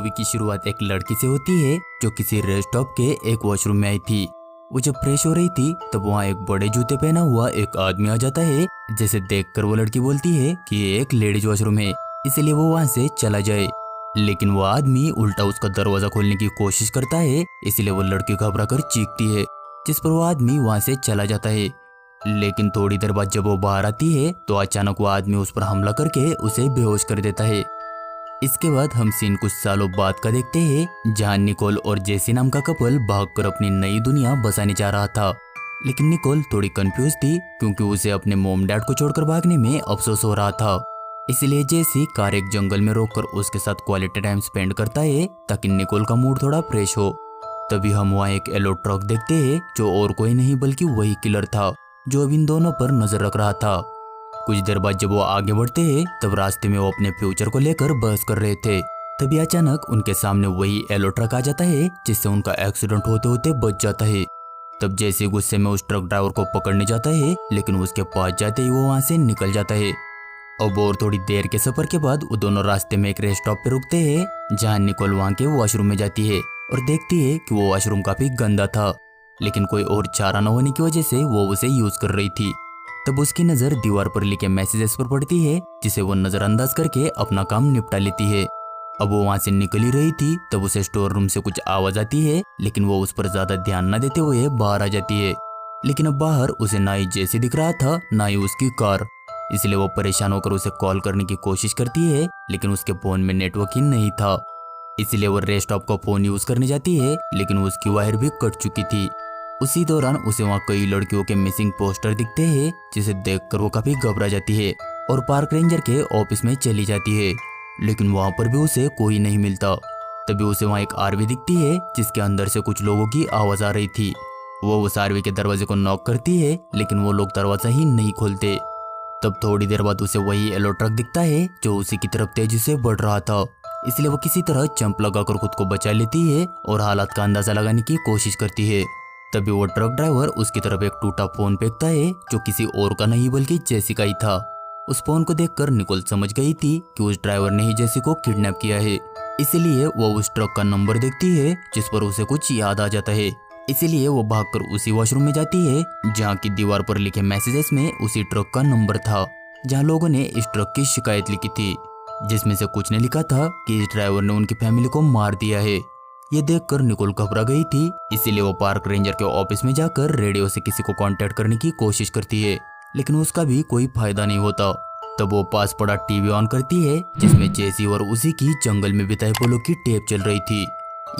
Movie की शुरुआत एक लड़की से होती है जो किसी रेस्ट स्टॉप के एक वॉशरूम में आई थी। वो जब फ्रेश हो रही थी तब वहाँ एक बड़े जूते पहना हुआ एक आदमी आ जाता है, जिसे देखकर वो लड़की बोलती है कि ये एक लेडीज वॉशरूम है, इसलिए वो वहाँ से चला जाए। लेकिन वो आदमी उल्टा उसका दरवाजा खोलने की कोशिश करता है, इसलिए वो लड़की घबरा कर चीखती है, जिस पर वो आदमी वहाँ से चला जाता है। लेकिन थोड़ी देर बाद जब वो बाहर आती है तो अचानक वो आदमी उस पर हमला करके उसे बेहोश कर देता है। इसके बाद हम सीन कुछ सालों बाद का देखते हैं, जहां निकोल और जेसी नाम का कपल भागकर अपनी नई दुनिया बसाने जा रहा था। लेकिन निकोल थोड़ी कंफ्यूज थी क्योंकि उसे अपने मोम डैड को छोड़कर भागने में अफसोस हो रहा था। इसलिए जेसी कार एक जंगल में रोककर उसके साथ क्वालिटी टाइम स्पेंड करता है ताकि निकोल का मूड थोड़ा फ्रेश हो। तभी हम वहाँ एक येलो ट्रक देखते हैं जो और कोई नहीं बल्कि वही किलर था जो अब इन दोनों पर नजर रख रहा था। कुछ देर बाद जब वो आगे बढ़ते हैं तब रास्ते में वो अपने फ्यूचर को लेकर बहस कर रहे थे। तभी अचानक उनके सामने वही येलो ट्रक आ जाता है, जिससे उनका एक्सीडेंट होते होते बच जाता है। तब जैसे गुस्से में उस ट्रक ड्राइवर को पकड़ने जाता है, लेकिन उसके पास जाते ही वो वहाँ से निकल जाता है। अब और थोड़ी देर के सफर के बाद वो दोनों रास्ते में एक रेस्ट स्टॉप पे रुकते हैं, जहाँ निकोल वहाँ के वॉशरूम में जाती है और देखती है कि वो वॉशरूम काफी गंदा था, लेकिन कोई और चारा न होने की वजह से वो उसे यूज कर रही थी। तब उसकी नजर दीवार पर लिखे मैसेजेस पर पड़ती है, जिसे वो नजरअंदाज करके अपना काम निपटा लेती है। अब वो वहां से निकल ही रही थी तब उसे स्टोर रूम से कुछ आवाज आती है, लेकिन वो उस पर ज्यादा ध्यान न देते हुए बाहर आ जाती है। लेकिन अब बाहर उसे ना ही जेसी दिख रहा था ना ही उसकी कार, इसलिए वो परेशान होकर उसे कॉल करने की कोशिश करती है, लेकिन उसके फोन में नेटवर्क ही नहीं था। इसलिए वो रेस्ट स्टॉप का फोन यूज करने जाती है, लेकिन उसकी वायर भी कट चुकी थी। उसी दौरान उसे वहाँ कई लड़कियों के मिसिंग पोस्टर दिखते हैं, जिसे देखकर वो काफी घबरा जाती है और पार्क रेंजर के ऑफिस में चली जाती है, लेकिन वहाँ पर भी उसे कोई नहीं मिलता। तभी उसे वहाँ एक आरवी दिखती है, जिसके अंदर से कुछ लोगों की आवाज आ रही थी। वो उस आरवी के दरवाजे को नॉक करती है, लेकिन वो लोग दरवाजा ही नहीं खोलते। तब थोड़ी देर बाद उसे वही येलो ट्रक दिखता है जो उसी की तरफ तेजी से बढ़ रहा था, इसलिए वो किसी तरह जंप लगाकर खुद को बचा लेती है और हालात का अंदाजा लगाने की कोशिश करती है। तभी वो ट्रक ड्राइवर उसकी तरफ एक टूटा फोन फेंकता है जो किसी और का नहीं बल्कि जेसी का ही था। उस फोन को देखकर निकोल समझ गई थी कि उस ड्राइवर ने ही जेसी को किडनैप किया है, इसीलिए वो उस ट्रक का नंबर देखती है, जिस पर उसे कुछ याद आ जाता है। इसीलिए वो भागकर उसी वॉशरूम में जाती है जहाँ की दीवार पर लिखे मैसेजेस में उसी ट्रक का नंबर था, जहाँ लोगों ने इस ट्रक की शिकायत लिखी थी, जिसमें से कुछ ने लिखा था कि इस ड्राइवर ने उनकी फैमिली को मार दिया है। ये देखकर निकोल घबरा गई थी, इसीलिए वो पार्क रेंजर के ऑफिस में जाकर रेडियो से किसी को कांटेक्ट करने की कोशिश करती है, लेकिन उसका भी कोई फायदा नहीं होता। तब वो पास पड़ा टीवी ऑन करती है, जिसमें जेसी और उसी की जंगल में बिताए पलों की टेप चल रही थी।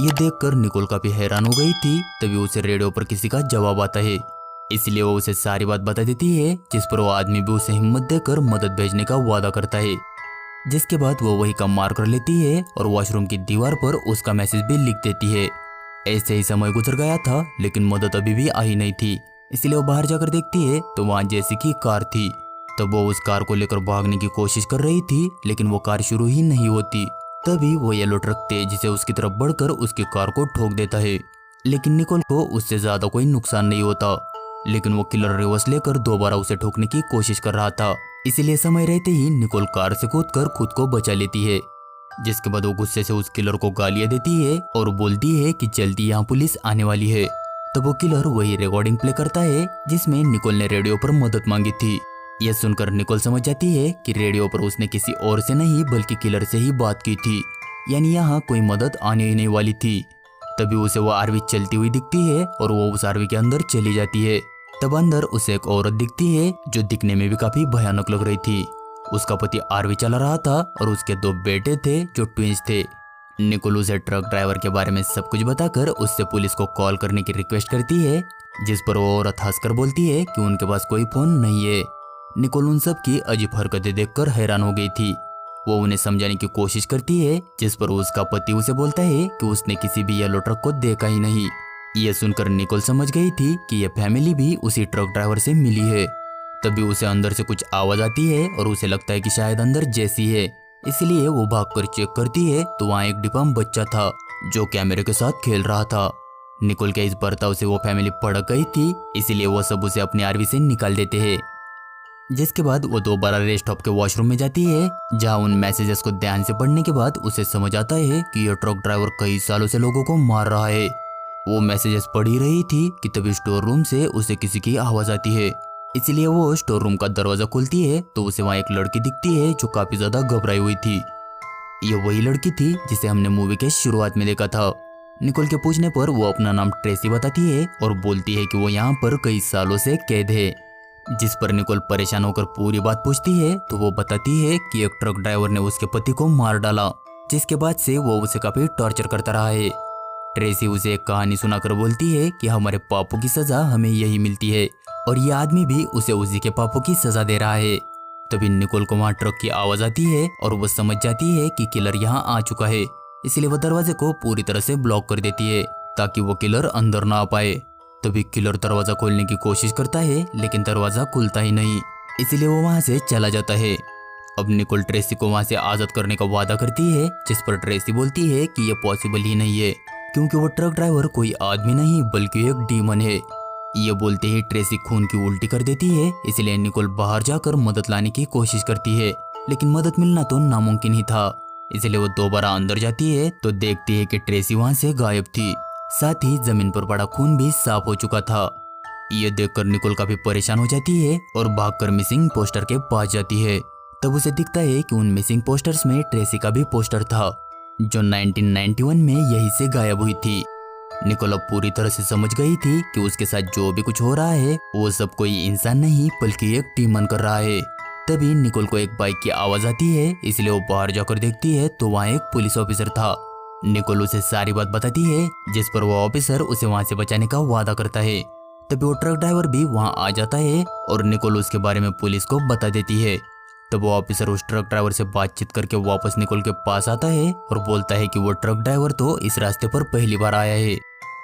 ये देखकर निकोल काफी हैरान हो गई थी। तभी उसे रेडियो पर किसी का जवाब आता है, इसलिए वो उसे सारी बात बता देती है, जिस पर वो आदमी भी उसे हिम्मत देकर मदद भेजने का वादा करता है। जिसके बाद वो वही काम मार कर लेती है और वॉशरूम की दीवार पर उसका मैसेज भी लिख देती है। ऐसे ही समय गुजर गया था, लेकिन मदद अभी भी आई नहीं थी, इसलिए वो बाहर जाकर देखती है तो वहाँ जेसी की कार थी। तब वो उस कार को लेकर भागने की कोशिश कर रही थी, लेकिन वो कार शुरू ही नहीं होती। तभी वो येलो ट्रक तेजी से उसकी तरफ बढ़कर उसकी कार को ठोक देता है, लेकिन निकोल को उससे ज्यादा कोई नुकसान नहीं होता। लेकिन वो किलर रिवर्स लेकर दोबारा उसे ठोकने की कोशिश कर रहा था, इसीलिए समय रहते ही निकोल कार से कूदकर खुद को बचा लेती है। जिसके बाद वो गुस्से से उस किलर को गालियां देती है और बोलती है कि जल्दी यहाँ पुलिस आने वाली है। तब वो किलर वही रिकॉर्डिंग प्ले करता है जिसमें निकोल ने रेडियो पर मदद मांगी थी। यह सुनकर निकोल समझ जाती है कि रेडियो पर उसने किसी और से नहीं बल्कि किलर से ही बात की थी, यानी यहाँ कोई मदद आने ही नहीं वाली थी। तभी उसे वो आरवी चलती हुई दिखती है और वो उस आरवी के अंदर चली जाती है। तब अंदर उसे एक औरत दिखती है जो दिखने में भी काफी भयानक लग रही थी। उसका पति आरवी चला रहा था और उसके 2 बेटे थे जो ट्विंस थे। निकोल उसे ट्रक ड्राइवर के बारे में सब कुछ बताकर उससे पुलिस को कॉल करने की रिक्वेस्ट करती है, जिस पर वो औरत हंसकर बोलती है कि उनके पास कोई फोन नहीं है। निकोल उन सब की अजीब हरकतें देखकर हैरान हो गई थी। वो उन्हें समझाने की कोशिश करती है, जिस पर उसका पति उसे बोलता है कि उसने किसी भी येलो ट्रक को देखा ही नहीं। ये सुनकर निकोल समझ गई थी कि ये फैमिली भी उसी ट्रक ड्राइवर से मिली है। तभी उसे अंदर से कुछ आवाज आती है और उसे लगता है कि शायद अंदर जेसी है, इसलिए वो भागकर चेक करती है तो वहाँ एक डिफॉर्म बच्चा था जो कैमरे के साथ खेल रहा था। निकोल के इस बर्ताव से वो फैमिली भड़क गई थी, इसलिए वो सब उसे अपनी आरवी से निकाल देते हैं। जिसके बाद वो दोबारा रेस्ट स्टॉप के वॉशरूम में जाती है, जहाँ उन मैसेजेस को ध्यान से पढ़ने के बाद उसे समझ आता है कि यह ट्रक ड्राइवर कई सालों से लोगों को मार रहा है। वो मैसेजेस पढ़ ही रही थी कि तभी स्टोर रूम से उसे किसी की आवाज आती है। इसलिए वो स्टोर रूम का दरवाजा खोलती है तो उसे वहाँ एक लड़की दिखती है जो काफी ज्यादा घबराई हुई थी। ये वही लड़की थी जिसे हमने मूवी के शुरुआत में देखा था। निकोल के पूछने पर वो अपना नाम ट्रेसी बताती है और बोलती है कि वो यहाँ पर कई सालों से कैद है। जिस पर निकोल परेशान होकर पूरी बात पूछती है तो वो बताती है कि एक ट्रक ड्राइवर ने उसके पति को मार डाला, जिसके बाद से वो उसे काफी टॉर्चर करता रहा है। ट्रेसी उसे एक कहानी सुनाकर बोलती है कि हमारे पापों की सजा हमें यही मिलती है और ये आदमी भी उसे उसी के पापों की सजा दे रहा है। तभी निकोल को वहाँ ट्रक की आवाज आती है और वो समझ जाती है कि किलर यहाँ आ चुका है। इसलिए वो दरवाजे को पूरी तरह से ब्लॉक कर देती है ताकि वो किलर अंदर ना आ पाए। तभी किलर दरवाजा खोलने की कोशिश करता है लेकिन दरवाजा खुलता ही नहीं, इसलिए वो वहाँ से चला जाता है। अब निकोल ट्रेसी को वहाँ से आजाद करने का वादा करती है, जिस पर ट्रेसी बोलती है कि ये पॉसिबल ही नहीं है क्योंकि वो ट्रक ड्राइवर कोई आदमी नहीं बल्कि एक डीमन है। ये बोलते ही ट्रेसी खून की उल्टी कर देती है, इसलिए निकोल बाहर जाकर मदद लाने की कोशिश करती है लेकिन मदद मिलना तो नामुमकिन ही था। इसलिए वो दोबारा अंदर जाती है तो देखती है कि ट्रेसी वहाँ से गायब थी, साथ ही जमीन पर पड़ा खून भी साफ हो चुका था। ये देखकर निकोल काफी परेशान हो जाती है और भागकर मिसिंग पोस्टर के पास जाती है। तब उसे दिखता है कि उन मिसिंग पोस्टर्स में ट्रेसी का भी पोस्टर था जो 1991 में यहीं से गायब हुई थी। निकोल अब पूरी तरह से समझ गई थी कि उसके साथ जो भी कुछ हो रहा है वो सब कोई इंसान नहीं बल्कि एक डीमन कर रहा है। तभी निकोल को एक बाइक की आवाज आती है, इसलिए वो बाहर जाकर देखती है तो वहाँ एक पुलिस ऑफिसर था। निकोल उसे सारी बात बताती है, जिस पर वो ऑफिसर उसे वहाँ से बचाने का वादा करता है। तभी वो ट्रक ड्राइवर भी वहाँ आ जाता है और निकोल उसके बारे में पुलिस को बता देती है। तब वो ऑफिसर उस ट्रक ड्राइवर से बातचीत करके वापस निकोल के पास आता है और बोलता है कि वो ट्रक ड्राइवर तो इस रास्ते पर पहली बार आया है।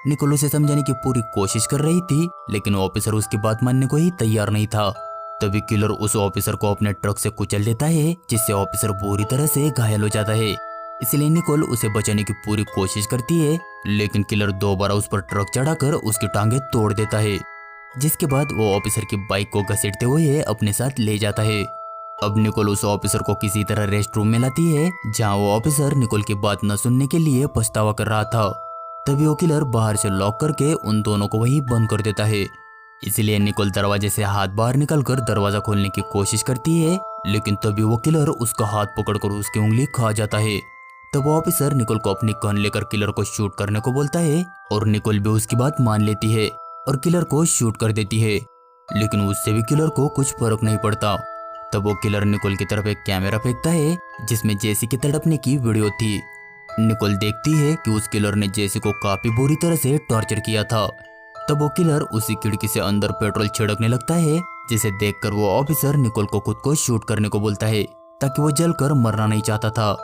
निकोल उसे समझाने की पूरी कोशिश कर रही थी लेकिन ऑफिसर उसकी बात मानने को ही तैयार नहीं था। तभी किलर उस ऑफिसर को अपने ट्रक से कुचल देता है, जिससे ऑफिसर बुरी तरह से घायल हो जाता है। इसलिए निकोल उसे बचाने की पूरी कोशिश करती है लेकिन किलर दोबारा उस पर ट्रक चढ़ाकर उसकी टांगे तोड़ देता है, जिसके बाद वो ऑफिसर की बाइक को घसीटते हुए अपने साथ ले जाता है। अब निकोल उस ऑफिसर को किसी तरह रेस्ट रूम में लाती है, जहाँ वो ऑफिसर निकोल की बात न सुनने के लिए पछतावा कर रहा था। तभी वो किलर बाहर से लॉक करके उन दोनों को वहीं बंद कर देता है। इसलिए निकोल दरवाजे से हाथ बाहर निकलकर दरवाजा खोलने की कोशिश करती है लेकिन तभी वो किलर उसका हाथ पकड़कर उसकी उंगली खा जाता है। तब वो ऑफिसर निकोल को अपनी गन लेकर किलर को शूट करने को बोलता है और निकोल भी उसकी बात मान लेती है और किलर को शूट कर देती है, लेकिन उससे भी किलर को कुछ फर्क नहीं पड़ता। तब वो किलर निकोल की तरफ एक कैमरा फेंकता है जिसमें जेसी के तड़पने की वीडियो थी। निकोल देखती है कि उस किलर ने जेसी को काफी बुरी तरह से टॉर्चर किया था। तब वो किलर उसी खिड़की से अंदर पेट्रोल छिड़कने लगता है, जिसे देखकर वो ऑफिसर निकोल को खुद को शूट करने को बोलता है ताकि वो जलकर मरना नहीं चाहता था।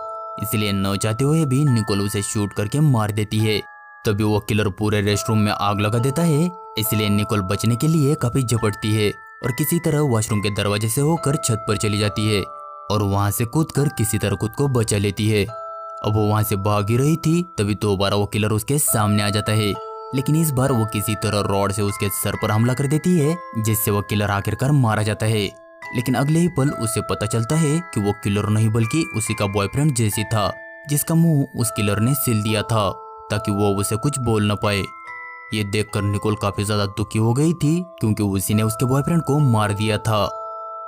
इसलिए न चाहते हुए भी निकोल उसे शूट करके मार देती है। तभी वो किलर पूरे रेस्टरूम में आग लगा देता है, इसलिए निकोल बचने के लिए काफी झपटती है और किसी तरह वॉशरूम के दरवाजे से होकर छत पर चली जाती है और वहां से कूदकर किसी तरह खुद को बचा लेती है। अब वो वहां से भाग ही रही थी तभी दोबारा वो किलर उसके सामने आ जाता है, लेकिन इस बार वो किसी तरह रॉड से उसके सर पर हमला कर देती है, जिससे वो किलर आखिरकार मारा जाता है। लेकिन अगले ही पल उसे पता चलता है कि वो किलर नहीं बल्कि उसी का बॉयफ्रेंड जेसी था, जिसका मुंह उस किलर ने सिल दिया था ताकि वो उसे कुछ बोल न पाए। ये देखकर निकोल काफी ज्यादा दुखी हो गई थी क्योंकि उसी ने उसके बॉयफ्रेंड को मार दिया था।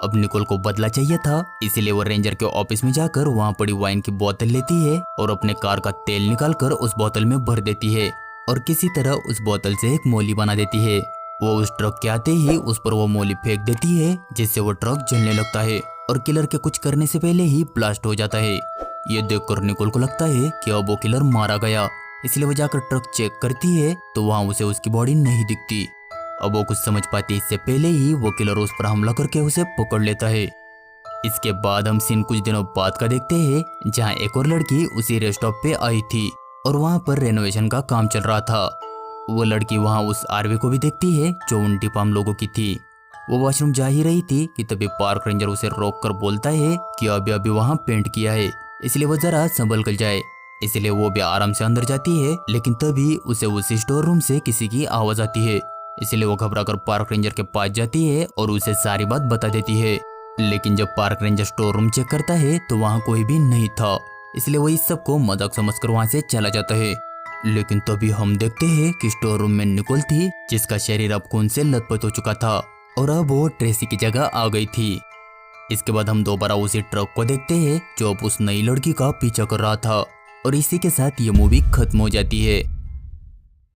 अब निकोल को बदला चाहिए था, इसीलिए वो रेंजर के ऑफिस में जाकर वहाँ पड़ी वाइन की बोतल लेती है और अपने कार का तेल निकालकर उस बोतल में भर देती है और किसी तरह उस बोतल से एक मोली बना देती है। वो उस ट्रक के आते ही उस पर वो मोली फेंक देती है, जिससे वो ट्रक जलने लगता है और किलर के कुछ करने से पहले ही ब्लास्ट हो जाता है। ये देखकर निकोल को लगता है कि अब वो किलर मारा गया, इसलिए वो जाकर ट्रक चेक करती है तो वहाँ उसे उसकी बॉडी नहीं दिखती। अब वो कुछ समझ पाती इससे पहले ही वो किलर उस पर हमला करके उसे पकड़ लेता है। इसके बाद हम सीन कुछ दिनों बाद का देखते हैं, जहाँ एक और लड़की उसी रेस्ट स्टॉप पे आई थी और वहाँ पर रेनोवेशन का काम चल रहा था। वो लड़की वहाँ उस आरवी को भी देखती है जो उन डिपाम लोगों की थी। वो वॉशरूम जा ही रही थी कि तभी पार्क रेंजर उसे रोक कर बोलता है कि अभी अभी वहाँ पेंट किया है, इसलिए वो जरा संभल कर जाए। इसलिए वो भी आराम से अंदर जाती है, लेकिन तभी उसे उसी स्टोर रूम से किसी की आवाज आती है, इसलिए वो घबरा कर पार्क रेंजर के पास जाती है और उसे सारी बात बता देती है। लेकिन जब park ranger store room check करता है तो वहाँ कोई भी नहीं था, इसलिए वो इस सब को मजाक समझकर वहाँ से चला जाता है। लेकिन तभी हम देखते हैं कि स्टोर रूम में निकोल थी, जिसका शरीर अब खून से लथपथ हो चुका था और अब वो ट्रेसी की जगह आ गई थी। इसके बाद हम दोबारा उसी ट्रक को देखते हैं जो अब उस नई लड़की का पीछा कर रहा था और इसी के साथ ये मूवी खत्म हो जाती है।